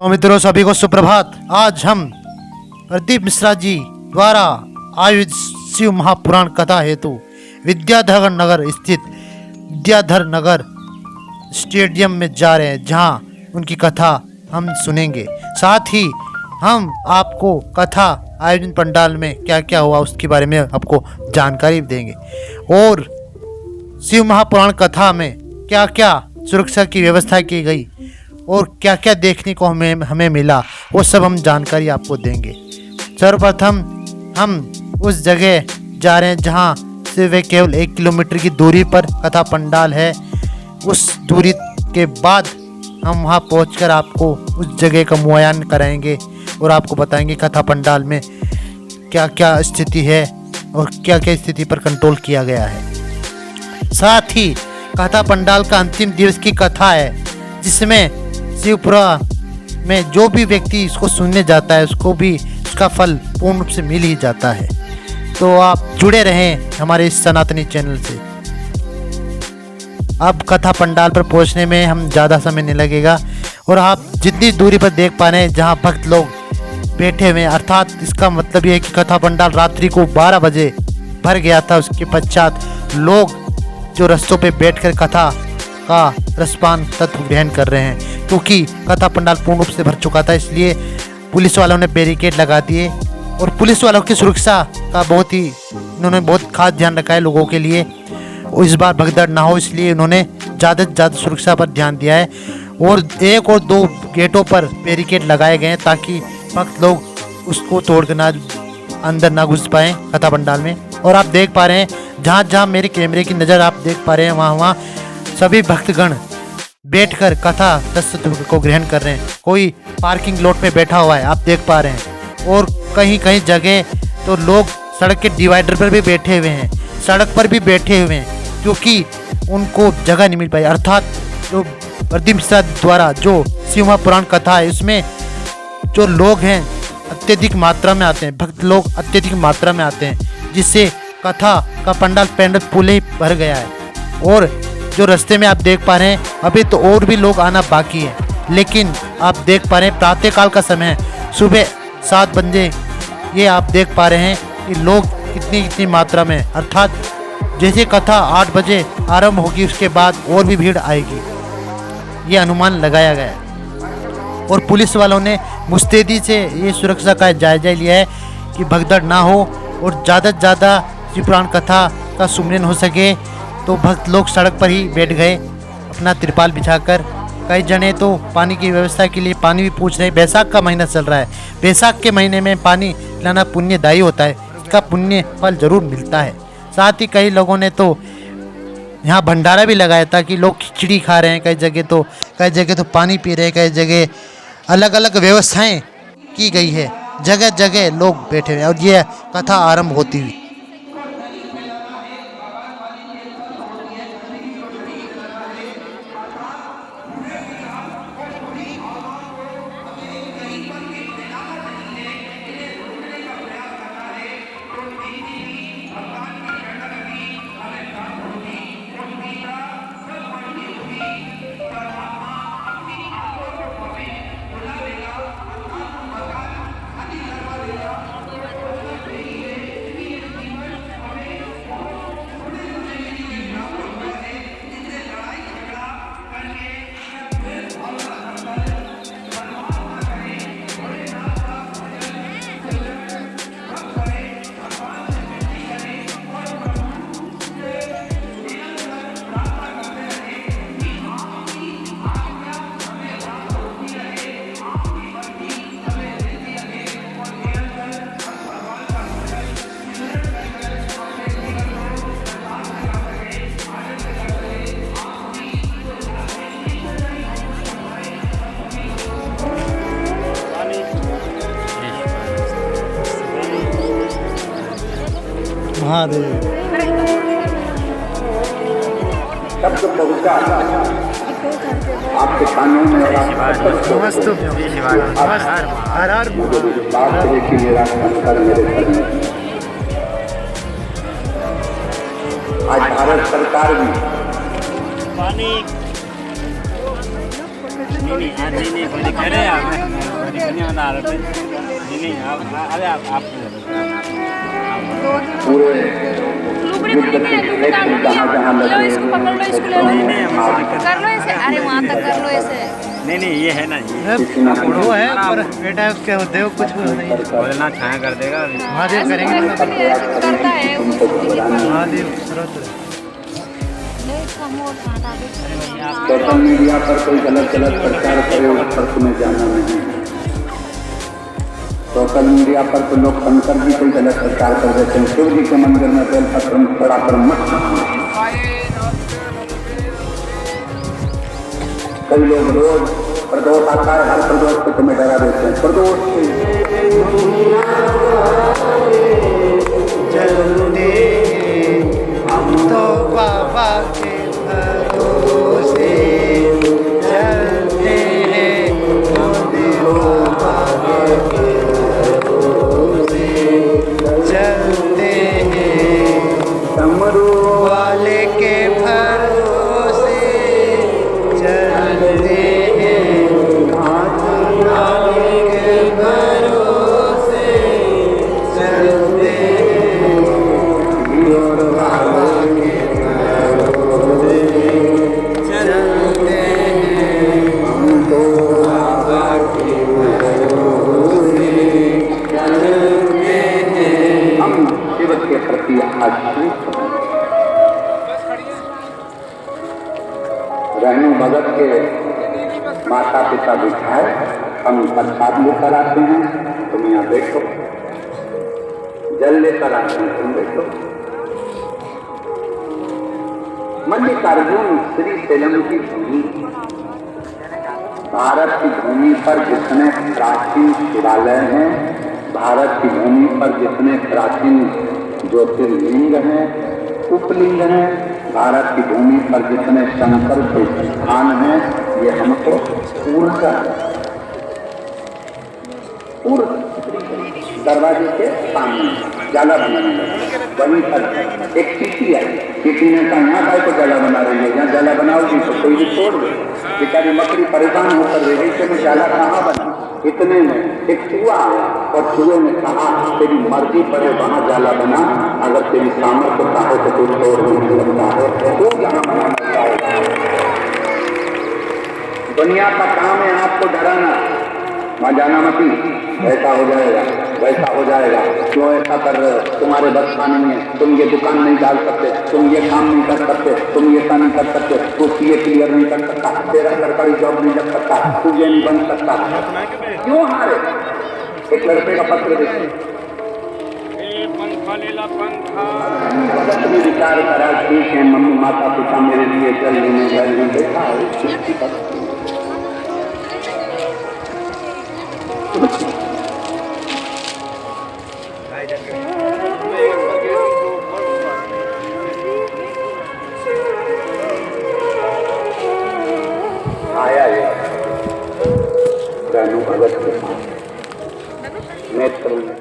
तो मित्रों सभी को सुप्रभात। आज हम प्रदीप मिश्रा जी द्वारा आयोजित शिव महापुराण कथा हेतु विद्याधर नगर स्थित विद्याधर नगर स्टेडियम में जा रहे हैं, जहां उनकी कथा हम सुनेंगे। साथ ही हम आपको कथा आयोजन पंडाल में क्या क्या हुआ उसके बारे में आपको जानकारी देंगे और शिव महापुराण कथा में क्या क्या सुरक्षा की व्यवस्था की गई और क्या क्या देखने को हमें मिला, वो सब हम जानकारी आपको देंगे। सर्वप्रथम हम उस जगह जा रहे हैं जहां से वे केवल 1 किलोमीटर की दूरी पर कथा पंडाल है। उस दूरी के बाद हम वहां पहुंचकर आपको उस जगह का मुआयना कराएंगे और आपको बताएंगे कथा पंडाल में क्या क्या स्थिति है और क्या क्या स्थिति पर कंट्रोल किया गया है। साथ ही कथा पंडाल का अंतिम दिवस की कथा है, जिसमें शिवपुरा में जो भी व्यक्ति इसको सुनने जाता है उसको भी उसका फल पूर्ण रूप से मिल ही जाता है। तो आप जुड़े रहें हमारे इस सनातनी चैनल से। अब कथा पंडाल पर पहुंचने में हम ज़्यादा समय नहीं लगेगा और आप जितनी दूरी पर देख पा रहे हैं जहां भक्त लोग बैठे हुए हैं, अर्थात इसका मतलब ये है कि कथा पंडाल रात्रि को 12 बजे भर गया था। उसके पश्चात लोग जो रस्तों पे बैठकर कथा का रसपान तत्व ग्रहण कर रहे हैं, क्योंकि कथा पंडाल पूर्ण रूप से भर चुका था। इसलिए पुलिस वालों ने बैरिकेड लगा दिए और पुलिस वालों की सुरक्षा का इन्होंने बहुत खास ध्यान रखा है लोगों के लिए। इस बार भगदड़ ना हो इसलिए इन्होंने ज़्यादा से ज़्यादा सुरक्षा पर ध्यान दिया है और 1 और 2 गेटों पर बैरिकेड लगाए गए हैं ताकि भक्त लोग उसको तोड़कर ना अंदर ना घुस पाएँ कथा पंडाल में। और आप देख पा रहे हैं जहाँ जहाँ मेरे कैमरे की नज़र आप देख पा रहे हैं वहाँ सभी भक्तगण बैठकर कथा तत्व को ग्रहण कर रहे हैं। कोई पार्किंग लॉट पे बैठा हुआ है, आप देख पा रहे हैं, और कहीं कहीं जगह तो लोग सड़क के डिवाइडर पर भी बैठे हुए हैं, सड़क पर भी बैठे हुए हैं, क्योंकि उनको जगह नहीं मिल पाई। अर्थात जो प्रदीप मिश्रा द्वारा जो शिव महापुराण कथा है उसमें जो लोग हैं अत्यधिक मात्रा में आते हैं, भक्त लोग अत्यधिक मात्रा में आते हैं, जिससे कथा का पंडाल पूरे ही भर गया है। और जो रास्ते में आप देख पा रहे हैं अभी तो और भी लोग आना बाकी है, लेकिन आप देख पा रहे हैं प्रातःकाल का समय है, सुबह 7 बजे। ये आप देख पा रहे हैं कि लोग कितनी मात्रा में, अर्थात जैसे कथा 8 बजे आरंभ होगी उसके बाद और भी भीड़ आएगी, ये अनुमान लगाया गया है। और पुलिस वालों ने मुस्तैदी से ये सुरक्षा का जायजा लिया है कि भगदड़ ना हो और ज़्यादा से ज़्यादा शिव पुराण कथा का सुमिरन हो सके। तो भक्त लोग सड़क पर ही बैठ गए अपना तिरपाल बिछाकर। कई जने तो पानी की व्यवस्था के लिए पानी भी पूछ रहे हैं। बैसाख का महीना चल रहा है, बैसाख के महीने में पानी पिलाना पुण्यदायी होता है, इसका पुण्य फल जरूर मिलता है। साथ ही कई लोगों ने तो यहाँ भंडारा भी लगाया था कि लोग खिचड़ी खा रहे हैं, कई जगह तो पानी पी रहे हैं, कई जगह अलग अलग व्यवस्थाएँ की गई है, जगह जगह लोग बैठे हुए हैं और ये कथा आरंभ होती हुई। महादेव शब्द पहुंचा आपके कानों में आज भारत सरकार भी थोड़ी नहीं कोई दिखा रहे हैं नहीं बता रहे थे नहीं अरे आप लुबड़ी बड़ी में लुबड़ी काट लो इसको पकड़ लो इसको ले लो कर लो ऐसे अरे वहाँ तक कर लो ऐसे नहीं ये है ना वो है पर बेटा उसके होते हो कुछ नहीं बोलना छाया कर देगा महादेव करेंगे करता है महादेव स्रोत सोशल मीडिया पर कोई गलत प्रचार करे उस पर तुम्हें जाना नहीं। सोशल मीडिया पर तो लोग शंकर जी कोई गलत प्रचार कर देते हैं, शिव जी के मंदिर में बेलपत्र चढ़ा कर मत खाना। कई लोग रोज प्रदोष आता है, हर प्रदोष को तुम्हें डरा देते हैं। प्रदोष चलते हम तो बाबा के भरोसे चलते हैं बाबा के भरोसे चलते हैं डमरू वाले के भरोसे चलते हैं हाथ वाले के भरोसे चलते हैं और बाबा के भरोसे चलते हैं हम तो बाबा के भरोसे चलते हैं। हम शिव के प्रति आश्रित रहनु भगत के माता पिता बिठाए, हम प्रसाद लेकर आते हैं, तुम यहाँ बैठो, जल लेकर आते हैं, तुम बैठो। मल्लिकार्जुन श्री सेलम की भूमि, भारत की भूमि पर जितने प्राचीन शिवालय हैं, भारत की भूमि पर जितने प्राचीन ज्योतिर्लिंग हैं, उपलिंग हैं, भारत की भूमि पर जितने शंकर के स्थान हैं, ये हमको ऊर्जा दरवाजे के सामने जाला बनाने लगे। वहीं पर एक चीटी आई, चीटी ने कहा यहाँ का तो जाला बना रही है, यहाँ जाला बनाओगी तो कोई भी तोड़ दे। बेचारी मकड़ी परेशान होकर रह गई कि मैं जाला कहाँ बना। इतने में एक चूहा आया और चूहे ने कहा तेरी मर्जी पड़े वहाँ जाला बना, अगर तेरी सामर्थ्य होता है तो तू तोड़ नहीं लगता है, तू यहाँ बना सकता है। दुनिया का काम है आपको डराना, वहाँ जाना मत, ऐसा हो जाएगा वैसा हो जाएगा, क्यों ऐसा कर रहे हो, तुम्हारे बस का नहीं है, तुम ये दुकान नहीं डाल सकते, तुम ये काम नहीं कर सकते, तुम ये काम नहीं कर सकते, तू सीए क्लियर नहीं कर सकता, तेरा सरकारी जॉब नहीं लग सकता, तू ये नहीं बन सकता। क्यों हारे? एक लड़के का पत्र देखिए, विचार करा ठीक है, मम्मी माता पिता मेरे लिए जल लेने गए, देखा है आया ये रहनु भगत के पास नेत्र में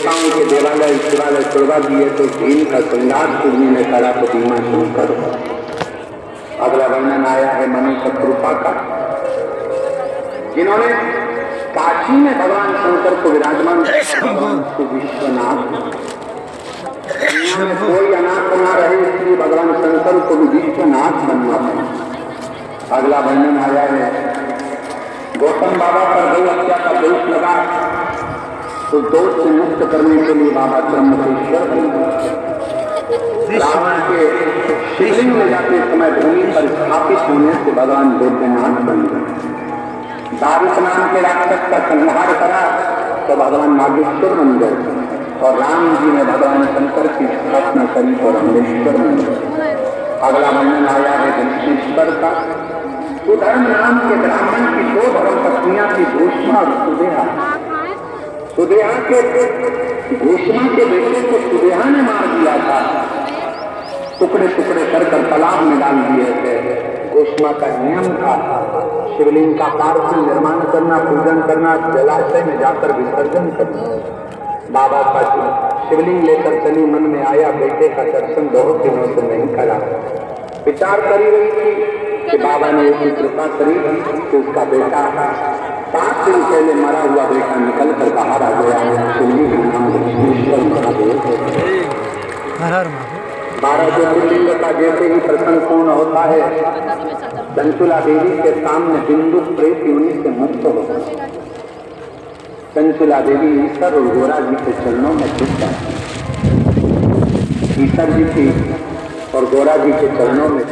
देवताओं के देवालय शिवालय तोड़वा दिए तो भीम का श्रृंगार सूर्य ने करा तो भीमा शुरू करो। अगला वर्णन आया है मनु शत्रुपा का, जिन्होंने काशी में भगवान शंकर को विराजमान विश्वनाथ, दुनिया में कोई अनाथ ना रहे इसलिए भगवान शंकर को भी विश्वनाथ बनना पड़ा। अगला वर्णन आया है गौतम बाबा पर गौ हत्या का दोष लगा तो दोष से मुक्त करने के लिए बाबा ब्रह्मकेश्वर रावण के शिवलिंग में जाते समय भूमि पर स्थापित होने से भगवान बैद्यनाथ बन गए। दारुक नाम के राक्षस का संहार करा तो भगवान नागेश्वर बन गए और राम जी ने भगवान शंकर की स्थापना करी और अमरेश्वर बन गए। अगला वर्णन आया है दक्षिणेश्वर का। सुधर्म नाम के ब्राह्मण की 2 धर्म पत्नियां थी, भूष्मा और सुदेहा। सुदेहा के भूष्मा के बेटे को सुदेहा ने मार दिया था, टुकड़े टुकड़े कर तालाब में डाल दिए थे। भूष्मा का नियम था शिवलिंग का पार्थिव निर्माण करना, पूजन करना, जलाशय में जाकर विसर्जन करना। बाबा का शिवलिंग लेकर चली, मन में आया बेटे का दर्शन बहुत दिनों से नहीं करा। विचार करी रही थी कि बाबा ने उसकी कृपा करी तो उसका बेटा 5 दिन पहले मरा हुआ बेटा निकल कर बाहर आ गया। शिवलिंग का नाम दक्षिणेश्वर महादेव है। 12 ज्योतिर्लिंग का जैसे ही प्रसंग पूर्ण होता है, चंचुला देवी के सामने बिंदु प्रेत योनि से मुक्त होता है। चंचुला देवी ईश्वर और गोरा जी के चरणों में झुक जाती है। ईश्वर जी की और गोरा जी के चरणों में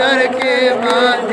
करके माथे